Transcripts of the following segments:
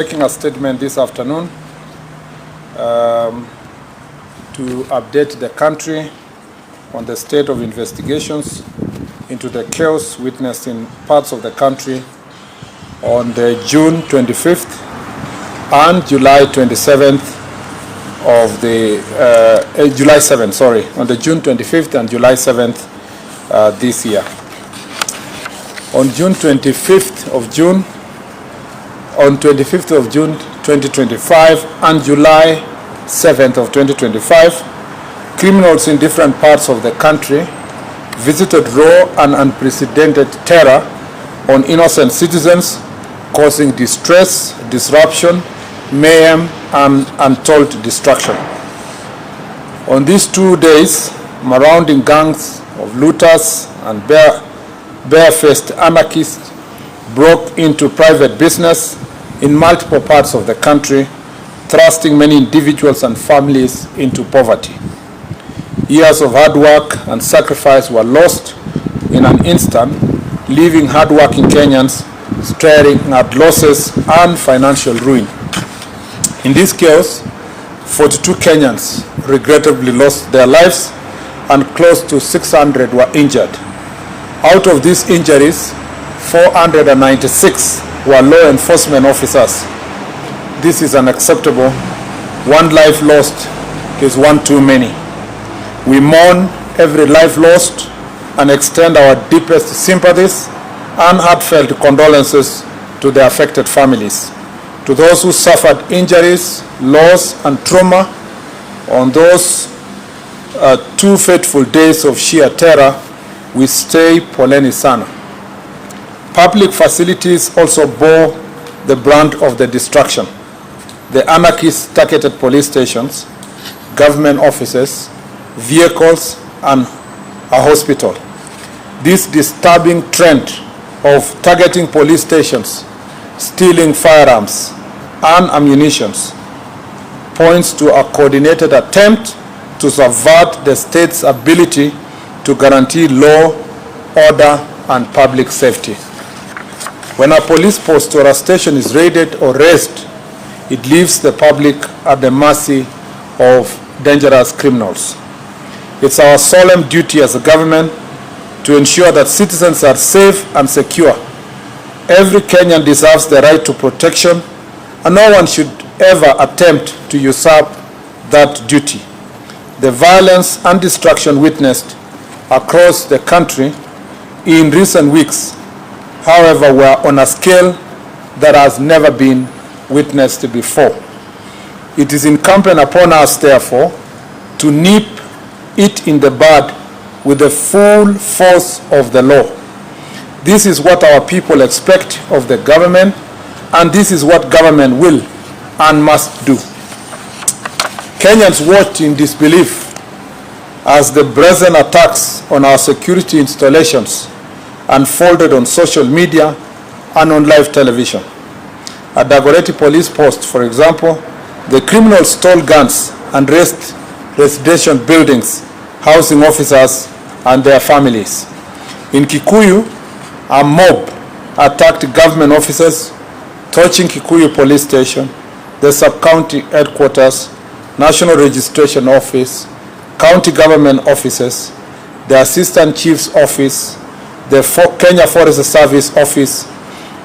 Making a statement this afternoon to update the country on the state of investigations into the chaos witnessed in parts of the country on the June 25th and July 27th of the July 7th, sorry, on the June 25th and July 7th this year. On 25th of June 2025 and July 7th of 2025, criminals in different parts of the country visited raw and unprecedented terror on innocent citizens, causing distress, disruption, mayhem, and untold destruction. On these 2 days, marauding gangs of looters and barefaced anarchists broke into private business in multiple parts of the country, thrusting many individuals and families into poverty. Years of hard work and sacrifice were lost in an instant, leaving hard-working Kenyans staring at losses and financial ruin. In this chaos, 42 Kenyans regrettably lost their lives and close to 600 were injured. Out of these injuries, 496 were law enforcement officers. This is unacceptable. One life lost is one too many. We mourn every life lost and extend our deepest sympathies and heartfelt condolences to the affected families. To those who suffered injuries, loss, and trauma on those 2 fateful days of sheer terror, we stay poleni sana. Public facilities also bore the brunt of the destruction. The anarchists targeted police stations, government offices, vehicles, and a hospital. This disturbing trend of targeting police stations, stealing firearms and ammunition points to a coordinated attempt to subvert the state's ability to guarantee law, order, and public safety. When a police post or a station is raided or razed, it leaves the public at the mercy of dangerous criminals. It's our solemn duty as a government to ensure that citizens are safe and secure. Every Kenyan deserves the right to protection, and no one should ever attempt to usurp that duty. The violence and destruction witnessed across the country in recent weeks, however, were on a scale that has never been witnessed before. It is incumbent upon us, therefore, to nip it in the bud with the full force of the law. This is what our people expect of the government, and this is what government will and must do. Kenyans watched in disbelief as the brazen attacks on our security installations unfolded on social media and on live television. At Dagoretti police post, for example, the criminals stole guns and razed residential buildings housing officers and their families. In Kikuyu, a mob attacked government offices, torching Kikuyu police station, the sub-county headquarters, national registration office, county government offices, the assistant chief's office, the Kenya Forest Service office,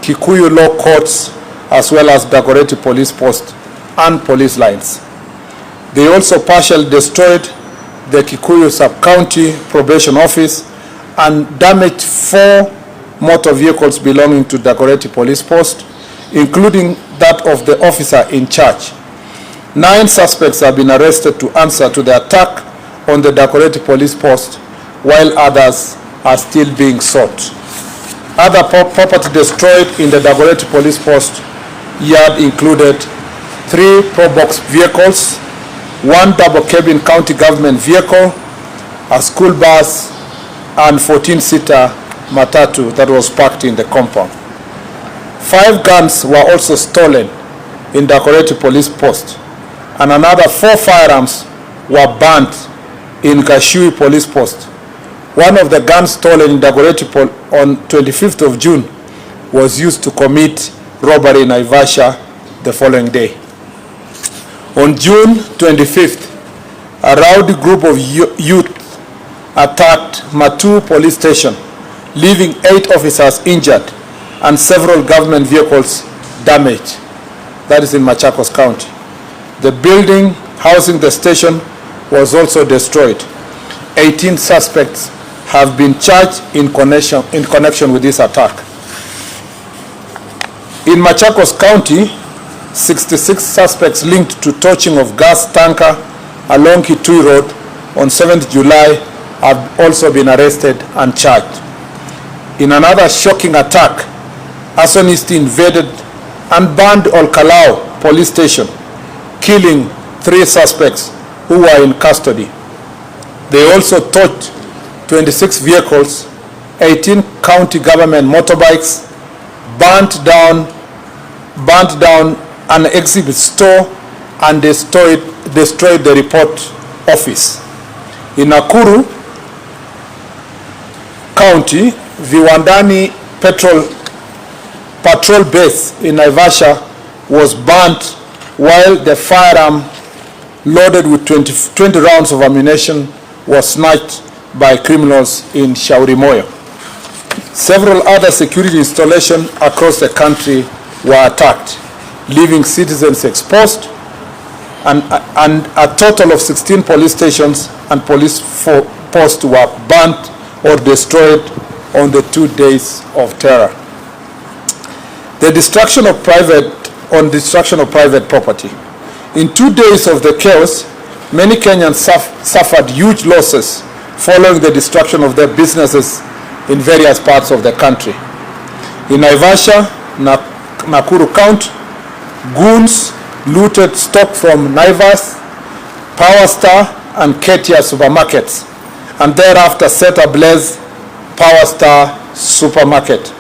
Kikuyu law courts, as well as Dagoretti police post and police lines. They also partially destroyed the Kikuyu sub-county probation office and damaged 4 motor vehicles belonging to Dagoretti police post, including that of the officer in charge. 9 suspects have been arrested to answer to the attack on the Dagoretti police post, while others are still being sought. Other property destroyed in the Dagoretti police post yard included 3 pro-box vehicles, 1 double-cabin county government vehicle, a school bus, and 14-seater matatu that was parked in the compound. 5 guns were also stolen in Dagoretti police post, and another 4 firearms were burnt in Gashui police post. One of the guns stolen in Dagoretti on 25th of June was used to commit robbery in Naivasha the following day. On June 25th, a rowdy group of youth attacked Matu police station, leaving 8 officers injured and several government vehicles damaged. That is in Machakos County. The building housing the station was also destroyed. 18 suspects have been charged in connection with this attack. In Machakos County, 66 suspects linked to torching of gas tanker along Kitui Road on 7th July have also been arrested and charged. In another shocking attack, arsonists invaded and burned Olkalau police station, killing 3 suspects who were in custody. They also torched 26 vehicles, 18 county government motorbikes, burnt down an exhibit store, and destroyed the report office. In Nakuru County, Viwandani patrol base in Naivasha was burnt, while the firearm loaded with 20 rounds of ammunition was snatched by criminals in Shauri Moyo. Several other security installations across the country were attacked, leaving citizens exposed, and a total of 16 police stations and police posts were burnt or destroyed on the 2 days of terror. The destruction of private property. In 2 days of the chaos, many Kenyans suffered huge losses following the destruction of their businesses in various parts of the country. In Naivasha, Nakuru County, goons looted stock from Naivas, Power Star, and Ketia supermarkets, and thereafter set ablaze Power Star supermarket.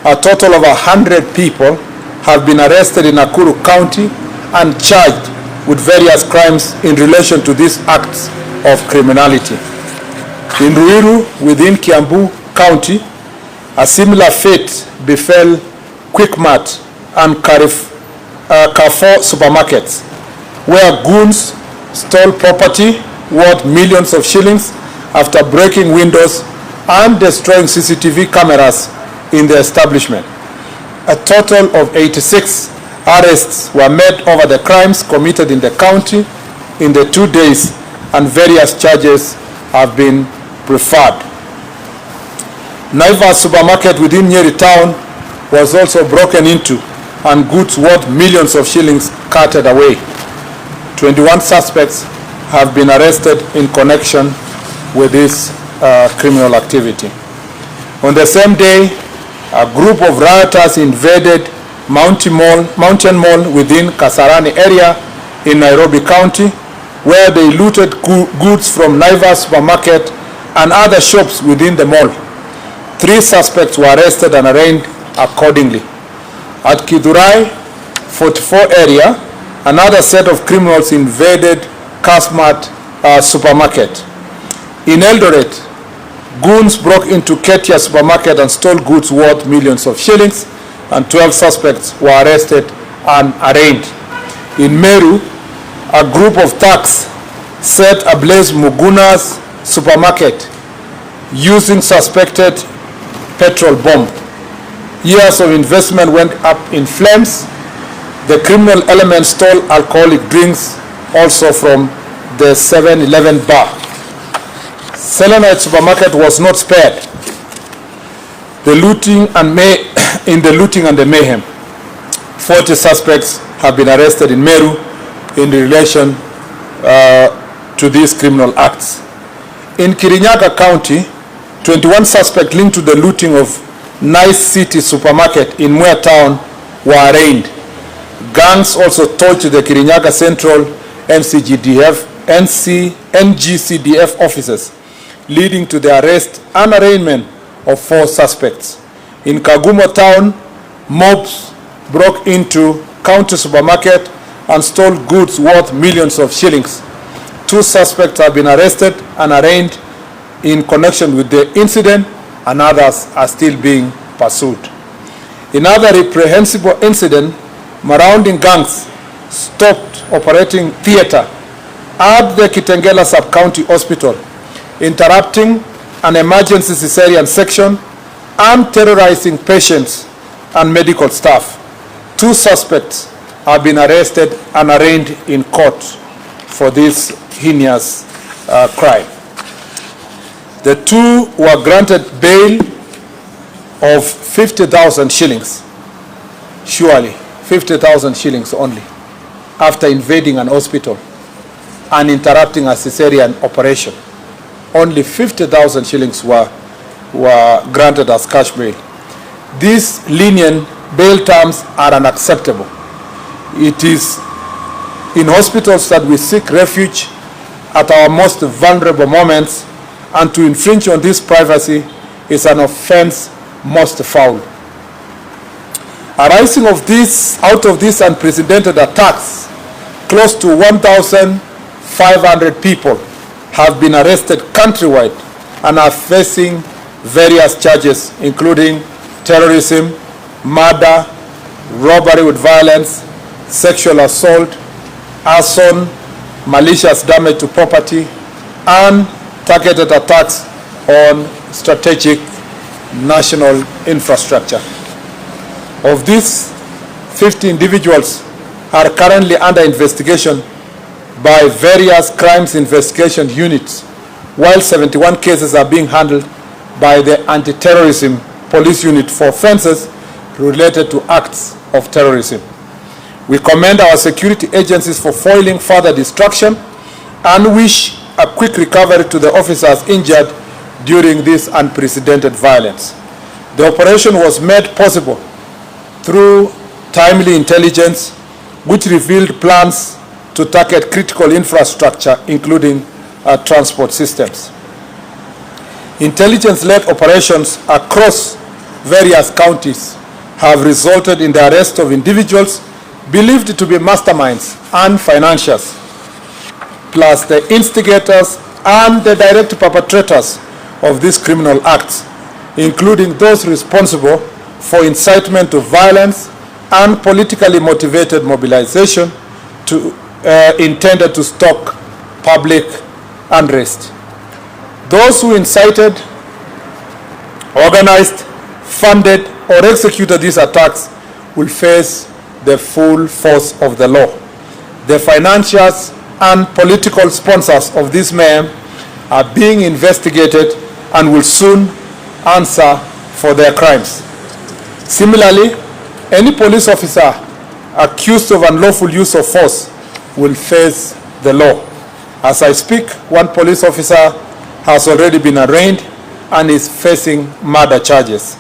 A total of 100 people have been arrested in Nakuru County and charged with various crimes in relation to these acts of criminality. In Ruiru, within Kiambu County, a similar fate befell Quickmart and Carrefour supermarkets, where goons stole property worth millions of shillings after breaking windows and destroying CCTV cameras in the establishment. A total of 86 arrests were made over the crimes committed in the county in the 2 days, and various charges have been preferred. Naivas supermarket within Nyeri town was also broken into and goods worth millions of shillings carted away. 21 suspects have been arrested in connection with this criminal activity. On the same day, a group of rioters invaded Mountain Mall within Kasarani area in Nairobi County, where they looted goods from Naivas supermarket and other shops within the mall. 3 suspects were arrested and arraigned accordingly. At Kidurai 44 area, another set of criminals invaded Kasmart supermarket. In Eldoret, goons broke into Ketia supermarket and stole goods worth millions of shillings, and 12 suspects were arrested and arraigned. In Meru, a group of thugs set ablaze Muguna's supermarket using suspected petrol bomb. Years of investment went up in flames. The criminal elements stole alcoholic drinks also from the 7-Eleven bar. Selenite supermarket was not spared in the looting and the mayhem. 40 suspects have been arrested in Meru in relation to these criminal acts. In Kirinyaga County, 21 suspects linked to the looting of Nice City supermarket in Mwea town were arraigned. Gangs also torched the Kirinyaga Central NGCDF offices, leading to the arrest and arraignment of 4 suspects. In Kagumo town, mobs broke into county supermarket and stole goods worth millions of shillings. 2 suspects have been arrested and arraigned in connection with the incident, and others are still being pursued. In other reprehensible incident, marauding gangs stopped operating theater at the Kitengela Sub-County Hospital, interrupting an emergency cesarean section and terrorizing patients and medical staff. 2 suspects have been arrested and arraigned in court for this heinous crime. The 2 were granted bail of 50,000 shillings, surely 50,000 shillings only, after invading an hospital and interrupting a cesarean operation. Only 50,000 shillings were granted as cash bail. These lenient bail terms are unacceptable. It is in hospitals that we seek refuge at our most vulnerable moments, and to infringe on this privacy is an offense most foul. Arising out of these unprecedented attacks, close to 1,500 people have been arrested countrywide and are facing various charges, including terrorism, murder, robbery with violence, sexual assault, arson, malicious damage to property, and targeted attacks on strategic national infrastructure. Of these, 50 individuals are currently under investigation by various crimes investigation units, while 71 cases are being handled by the anti-terrorism police unit for offenses related to acts of terrorism. We commend our security agencies for foiling further destruction and wish a quick recovery to the officers injured during this unprecedented violence. The operation was made possible through timely intelligence, which revealed plans to target critical infrastructure, including transport systems. Intelligence-led operations across various counties have resulted in the arrest of individuals believed to be masterminds and financiers, plus the instigators and the direct perpetrators of these criminal acts, including those responsible for incitement to violence and politically motivated mobilization intended to stoke public unrest. Those who incited, organized, funded, or executed these attacks will face the full force of the law. The financiers and political sponsors of this mayhem are being investigated and will soon answer for their crimes. Similarly, any police officer accused of unlawful use of force will face the law. As I speak, one police officer has already been arraigned and is facing murder charges.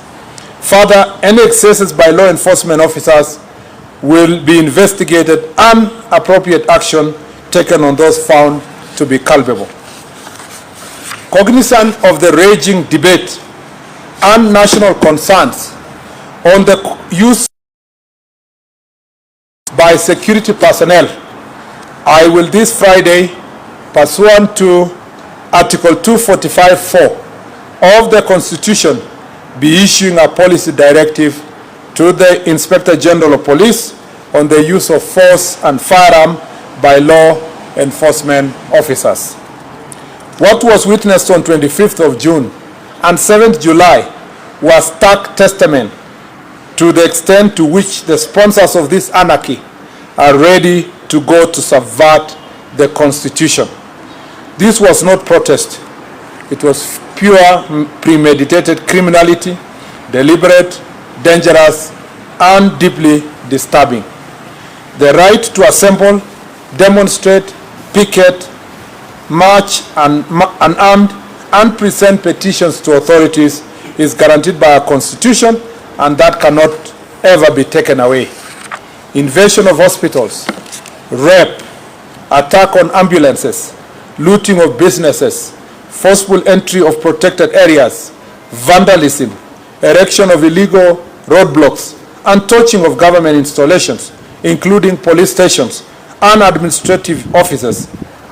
Further, any excesses by law enforcement officers will be investigated and appropriate action taken on those found to be culpable. Cognizant of the raging debate and national concerns on the use by security personnel, I will this Friday, pursuant to Article 245(4) of the Constitution, be issuing a policy directive to the Inspector General of Police on the use of force and firearm by law enforcement officers. What was witnessed on 25th of June and 7th July was stark testament to the extent to which the sponsors of this anarchy are ready to go to subvert the Constitution. This was not protest. It was pure premeditated criminality, deliberate, dangerous, and deeply disturbing. The right to assemble, demonstrate, picket, march, unarmed, and present petitions to authorities is guaranteed by our Constitution, and that cannot ever be taken away. Invasion of hospitals, rape, attack on ambulances, looting of businesses, forceful entry of protected areas, vandalism, erection of illegal roadblocks, and torching of government installations, including police stations and administrative offices,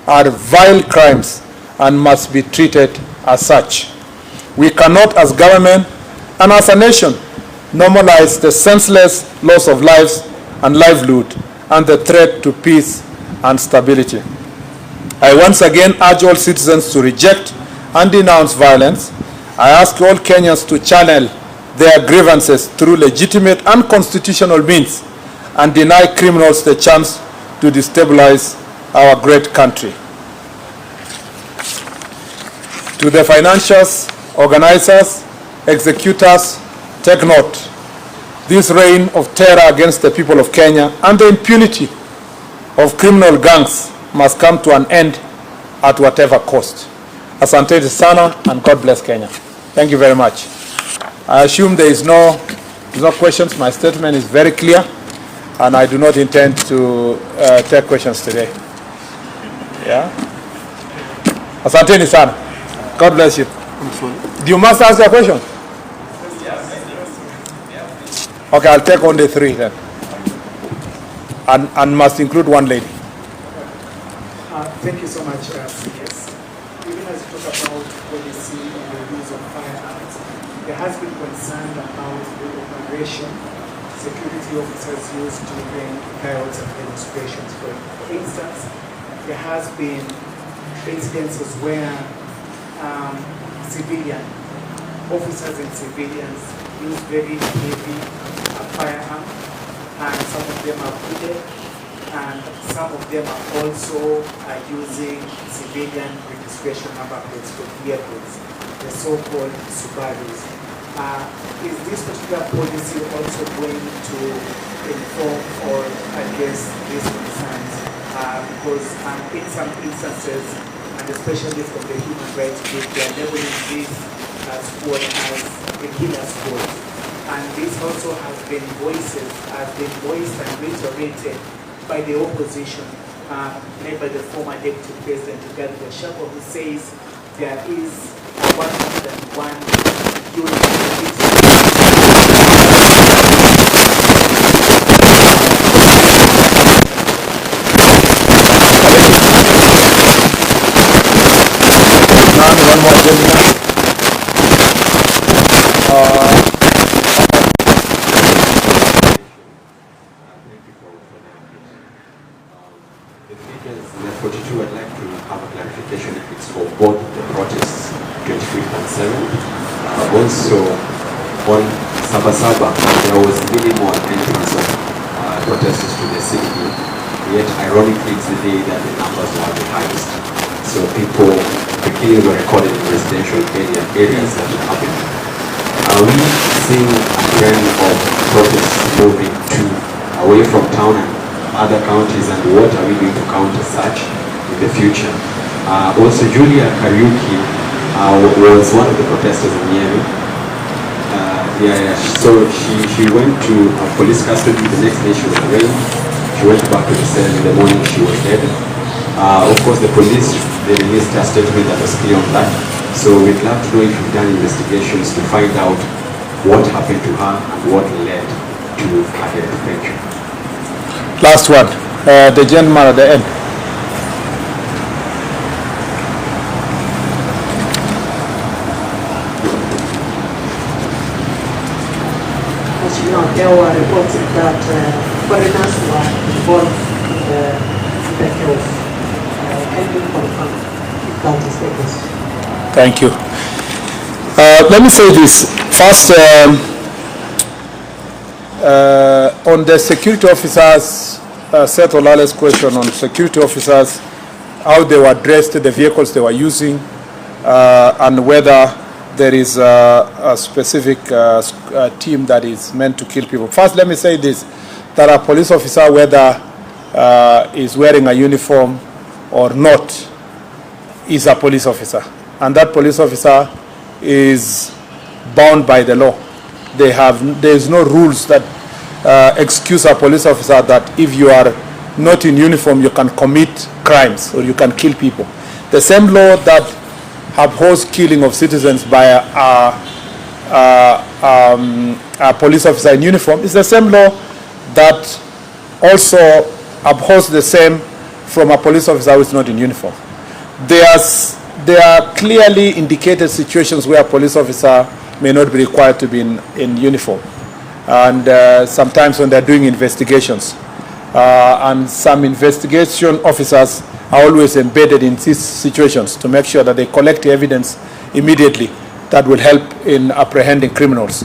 are vile crimes and must be treated as such. We cannot, as government and as a nation, normalize the senseless loss of lives and livelihood and the threat to peace and stability. I once again urge all citizens to reject and denounce violence. I ask all Kenyans to channel their grievances through legitimate and constitutional means and deny criminals the chance to destabilize our great country. To the financiers, organizers, executors, take note. This reign of terror against the people of Kenya and the impunity of criminal gangs must come to an end at whatever cost. Asante sana, and God bless Kenya. Thank you very much. I assume there is no questions. My statement is very clear, and I do not intend to take questions today. Yeah. Asante sana. God bless you. Do you must ask a question? Okay, I'll take only 3 then. And must include one lady. Thank you so much, CS. Even as you talk about policy and the use of firearms, there has been concern about the operation security officers use during riots and demonstrations. For instance, there has been incidences where civilian officers and civilians use very heavy firearm, and some of them are wounded, and some of them are also using civilian registration number plates for vehicles, the so-called Subarus. Is this particular policy also going to inform or address these concerns? Because in some instances, and especially from the human rights group, they are labeling this squad as a killer squad. And this also has been voiced and reiterated by the opposition, led by the former deputy president, who says there is 101 units. One more gentleman. The figures in the 42, I'd like to have a clarification if it's for both the protests, 25th and 7th. Also, on Sabasaba, there was minimal entrance of protesters to the city. Yet, ironically, it's the day that the numbers were the highest. So people, the killings were recorded in residential areas that are happening. Are we seeing a trend of protests moving away from town and other counties, and what are we going to counter such in the future? Also, Julia Kariuki was one of the protesters in Miami. So she went to police custody. The next day she was arraigned. She went back to the cell. In the morning she was dead. Of course, the police, they released a statement that was clear on that. So we'd love to know if you've done investigations to find out what happened to her and what led to her death. Thank you. Last one, the gentleman at the end. As you know, there were reports that foreigners were involved in the kills. Can you confirm if that is the case? Thank you. Let me say this. First, on the security officers, Seth Olale's question on security officers, how they were dressed, the vehicles they were using, and whether there is a specific team that is meant to kill people. First, let me say this, that a police officer, whether is wearing a uniform or not, is a police officer. And that police officer is bound by the law. There is no rules that excuse a police officer that if you are not in uniform, you can commit crimes or you can kill people. The same law that upholds killing of citizens by a police officer in uniform is the same law that also upholds the same from a police officer who is not in uniform. There are clearly indicated situations where a police officer may not be required to be in uniform. and sometimes when they're doing investigations. And some investigation officers are always embedded in these situations to make sure that they collect evidence immediately that will help in apprehending criminals.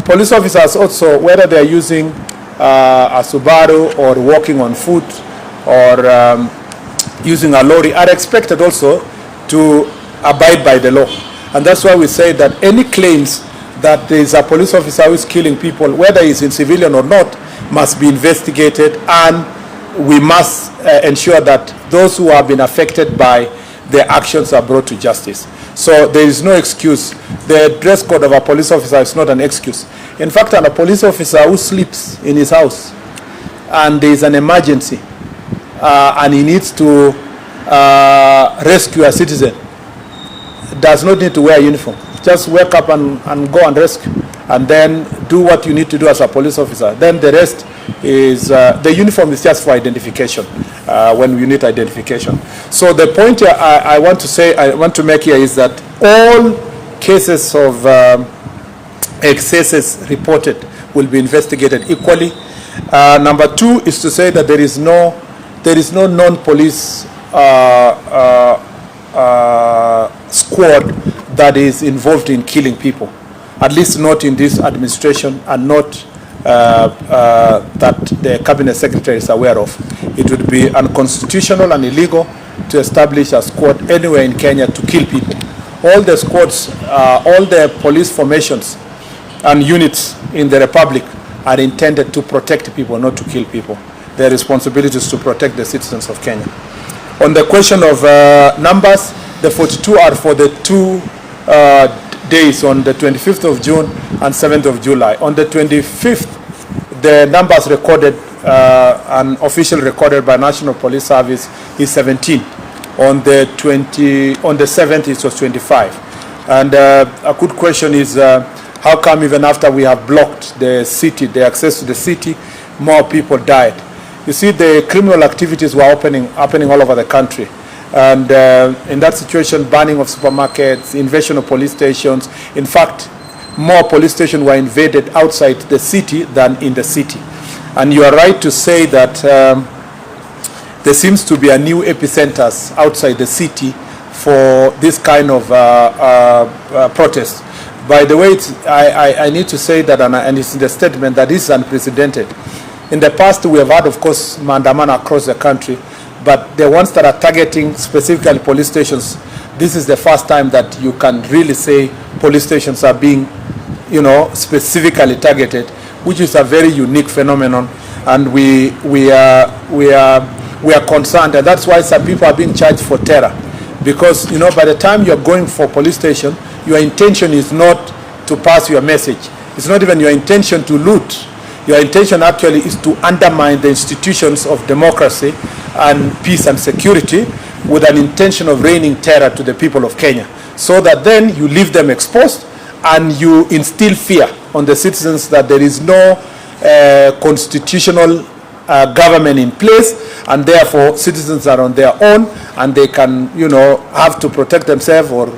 Police officers also, whether they're using a Subaru or walking on foot or using a lorry, are expected also to abide by the law. And that's why we say that any claims that there is a police officer who is killing people, whether he's in civilian or not, must be investigated, and we must ensure that those who have been affected by their actions are brought to justice. So there is no excuse. The dress code of a police officer is not an excuse. In fact, a police officer who sleeps in his house and there is an emergency and he needs to rescue a citizen does not need to wear a uniform. Just wake up and go and rescue, and then do what you need to do as a police officer. Then the rest is, the uniform is just for identification, when you need identification. So the point here I want to make here is that all cases of excesses reported will be investigated equally. Number two is to say that there is no non-police squad that is involved in killing people, at least not in this administration, and not that the cabinet secretary is aware of. It would be unconstitutional and illegal to establish a squad anywhere in Kenya to kill people. All the squads, all the police formations and units in the republic are intended to protect people, not to kill people. Their responsibility is to protect the citizens of Kenya. On the question of numbers, the 42 are for the 2 days, on the 25th of June and 7th of July. On the 25th, the numbers recorded, an official recorded by National Police Service, is 17. On the 7th, it was 25. And a good question is, how come even after we have blocked the city, the access to the city, more people died? You see, the criminal activities were happening all over the country. And in that situation, burning of supermarkets, invasion of police stations. In fact, more police stations were invaded outside the city than in the city. And you are right to say that there seems to be a new epicenters outside the city for this kind of protest. By the way, I need to say that, and it's in the statement, that this is unprecedented. In the past, we have had, of course, maandamano across the country, but the ones that are targeting specifically police stations, this is the first time that you can really say police stations are being, specifically targeted, which is a very unique phenomenon, and we are concerned, and that's why some people are being charged for terror, because by the time you're going for police station, your intention is not to pass your message. It's not even your intention to loot. Your intention actually is to undermine the institutions of democracy and peace and security, with an intention of raining terror to the people of Kenya, so that then you leave them exposed and you instill fear on the citizens that there is no constitutional government in place, and therefore citizens are on their own, and they can have to protect themselves, or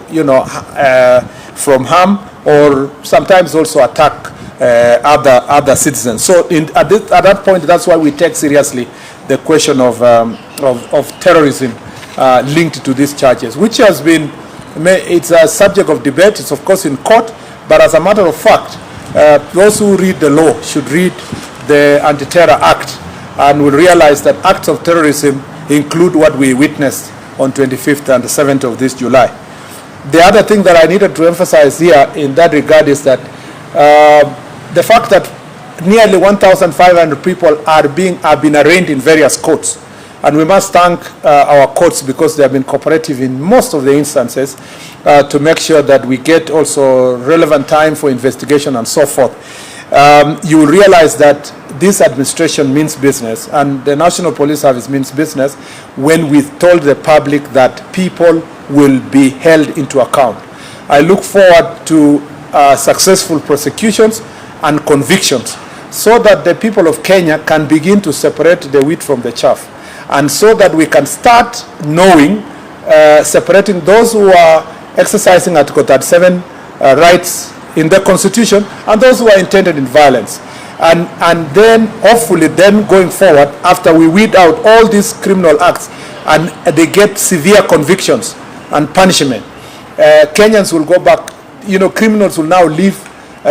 from harm, or sometimes also attack other citizens. So at that point, that's why we take seriously the question of terrorism linked to these charges, which has been, it's a subject of debate. It's of course in court, but as a matter of fact, those who read the law should read the Anti-Terror Act and will realize that acts of terrorism include what we witnessed on 25th and the 7th of this July. The other thing that I needed to emphasize here in that regard is that the fact that nearly 1,500 people have been arraigned in various courts, and we must thank our courts because they have been cooperative in most of the instances to make sure that we get also relevant time for investigation and so forth. You will realize that this administration means business, and the National Police Service means business when we told the public that people will be held into account. I look forward to successful prosecutions and convictions, so that the people of Kenya can begin to separate the wheat from the chaff, and so that we can start knowing, separating those who are exercising Article 37 rights in the constitution and those who are intended in violence. And then hopefully then going forward, after we weed out all these criminal acts and they get severe convictions and punishment, Kenyans will go back, criminals will now leave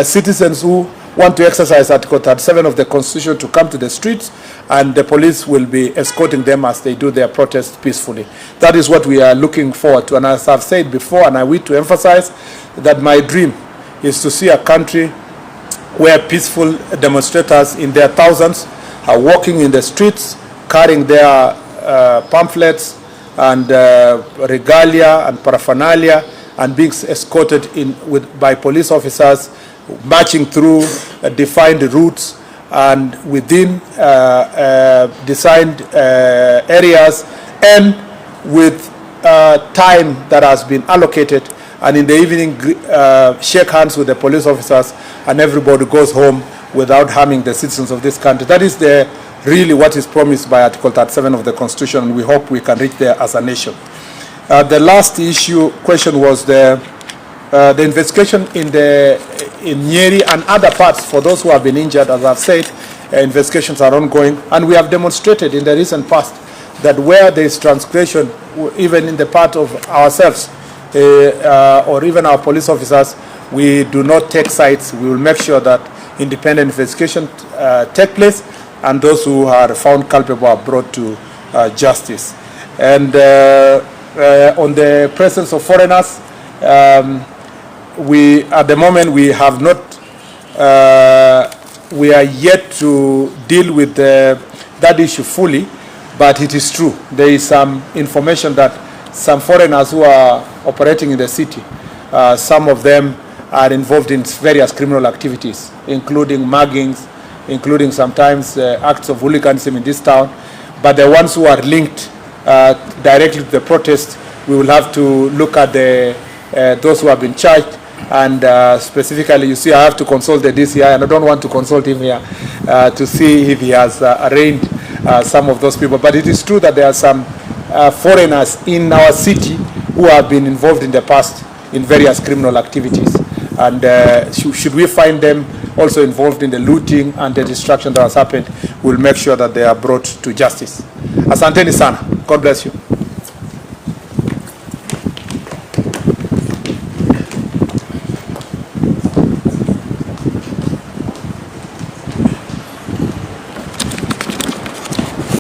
citizens who want to exercise Article 37 of the Constitution to come to the streets, and the police will be escorting them as they do their protests peacefully. That is what we are looking forward to. And as I've said before, and I wish to emphasize, that my dream is to see a country where peaceful demonstrators in their thousands are walking in the streets, carrying their pamphlets and regalia and paraphernalia, and being escorted by police officers, marching through defined routes and within designed areas, and with time that has been allocated, and in the evening shake hands with the police officers, and everybody goes home without harming the citizens of this country. That is really what is promised by Article 37 of the Constitution, and we hope we can reach there as a nation. The last question was the investigation in Nyeri and other parts. For those who have been injured, as I've said, investigations are ongoing, and we have demonstrated in the recent past that where there is transgression, even in the part of ourselves or even our police officers, we do not take sides. We will make sure that independent investigation take place, and those who are found culpable are brought to justice. And on the presence of foreigners, at the moment we have not, we are yet to deal with that issue fully, but it is true. There is some information that some foreigners who are operating in the city, some of them are involved in various criminal activities, including muggings, including sometimes acts of hooliganism in this town. But the ones who are linked directly to the protest, we will have to look at those who have been charged. And specifically, you see, I have to consult the DCI, and I don't want to consult him here to see if he has arraigned some of those people. But it is true that there are some foreigners in our city who have been involved in the past in various criminal activities. And should we find them also involved in the looting and the destruction that has happened, we'll make sure that they are brought to justice. Asanteni sana. God bless you.